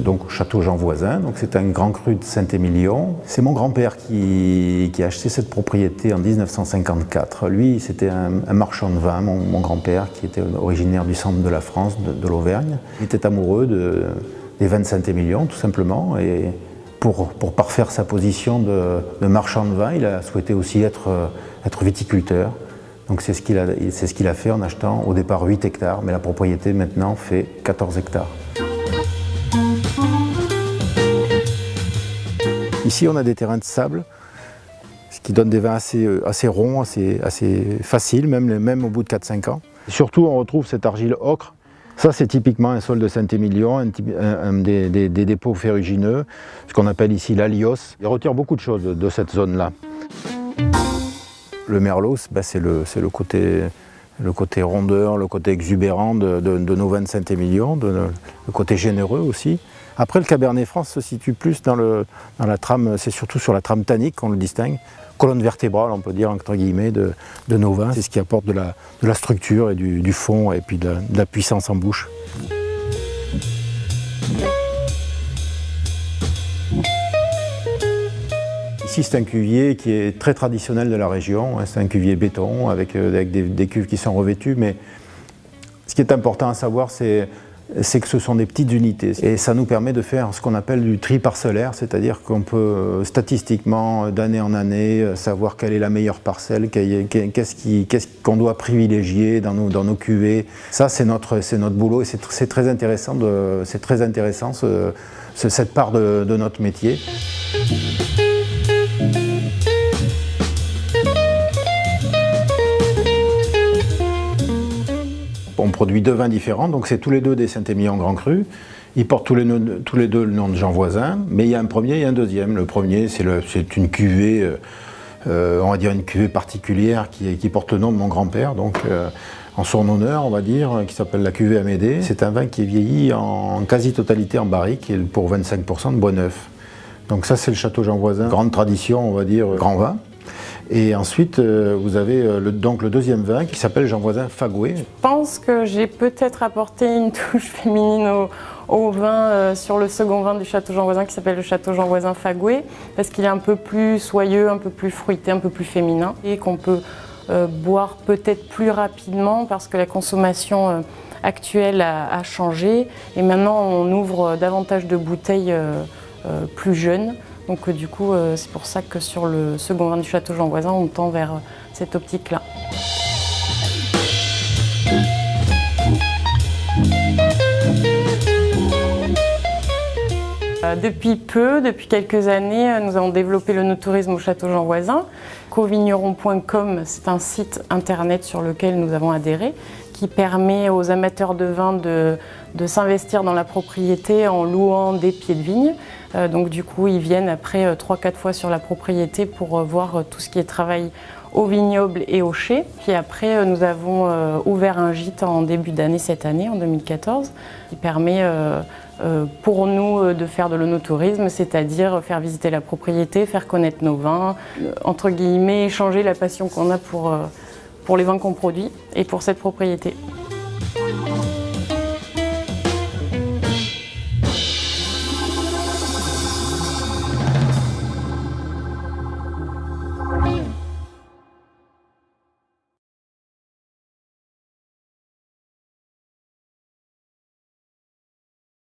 donc au château Jean Voisin. Donc c'est un grand cru de Saint-Émilion. C'est mon grand-père qui a acheté cette propriété en 1954. Lui, c'était un marchand de vin, mon grand-père, qui était originaire du centre de la France, de l'Auvergne. Il était amoureux des vins de Saint-Émilion, tout simplement. Et pour parfaire sa position de marchand de vin, il a souhaité aussi être viticulteur. Donc c'est ce qu'il a fait en achetant au départ 8 hectares, mais la propriété maintenant fait 14 hectares. Ici on a des terrains de sable, ce qui donne des vins assez ronds, assez faciles, même au bout de 4-5 ans. Et surtout on retrouve cette argile ocre. Ça c'est typiquement un sol de Saint-Émilion, un des dépôts ferrugineux, ce qu'on appelle ici l'Alios. Il retire beaucoup de choses de cette zone-là. Le merlot, c'est le côté rondeur, le côté exubérant de nos vins de Saint-Émilion, le côté généreux aussi. Après, le Cabernet Franc se situe plus dans la trame, c'est surtout sur la trame tannique qu'on le distingue. Colonne vertébrale, on peut dire, entre guillemets, de nos vins. C'est ce qui apporte de la structure et du fond et puis de la puissance en bouche. Ici, c'est un cuvier qui est très traditionnel de la région. C'est un cuvier béton avec des cuves qui sont revêtues. Mais ce qui est important à savoir, c'est que ce sont des petites unités. Et ça nous permet de faire ce qu'on appelle du tri parcellaire, c'est-à-dire qu'on peut statistiquement, d'année en année, savoir quelle est la meilleure parcelle, qu'est-ce qu'on doit privilégier dans nos cuvées. Ça, c'est notre boulot et c'est très intéressant, cette part de notre métier. On produit 2 vins différents, donc c'est tous les 2 des Saint-Émilion Grand Cru. Ils portent tous les 2 le nom de Jean Voisin, mais il y a un premier et un deuxième. Le premier, c'est une cuvée, on va dire une cuvée particulière qui porte le nom de mon grand-père, donc en son honneur, on va dire, qui s'appelle la cuvée Amédée. C'est un vin qui est vieilli en quasi-totalité en barrique, et pour 25% de bois neuf. Donc ça, c'est le château Jean Voisin, grande tradition, on va dire, grand vin. Et ensuite, vous avez donc le deuxième vin qui s'appelle Jean Voisin Fagoué. Je pense que j'ai peut-être apporté une touche féminine au vin sur le second vin du château Jean Voisin qui s'appelle le château Jean Voisin Fagoué, parce qu'il est un peu plus soyeux, un peu plus fruité, un peu plus féminin et qu'on peut boire peut-être plus rapidement parce que la consommation actuelle a changé et maintenant on ouvre davantage de bouteilles plus jeunes. Donc du coup, c'est pour ça que sur le second vin du château Jean Voisin, on tend vers cette optique-là. Depuis quelques années, nous avons développé le no-tourisme au château Jean Voisin. Covigneron.com, c'est un site internet sur lequel nous avons adhéré, qui permet aux amateurs de vin de s'investir dans la propriété en louant des pieds de vigne. Donc du coup, ils viennent après 3-4 fois sur la propriété pour voir tout ce qui est travail au vignoble et au chai. Puis après, nous avons ouvert un gîte en début d'année cette année, en 2014, qui permet pour nous de faire de l'onotourisme, c'est-à-dire faire visiter la propriété, faire connaître nos vins, entre guillemets, échanger la passion qu'on a pour les vins qu'on produit et pour cette propriété.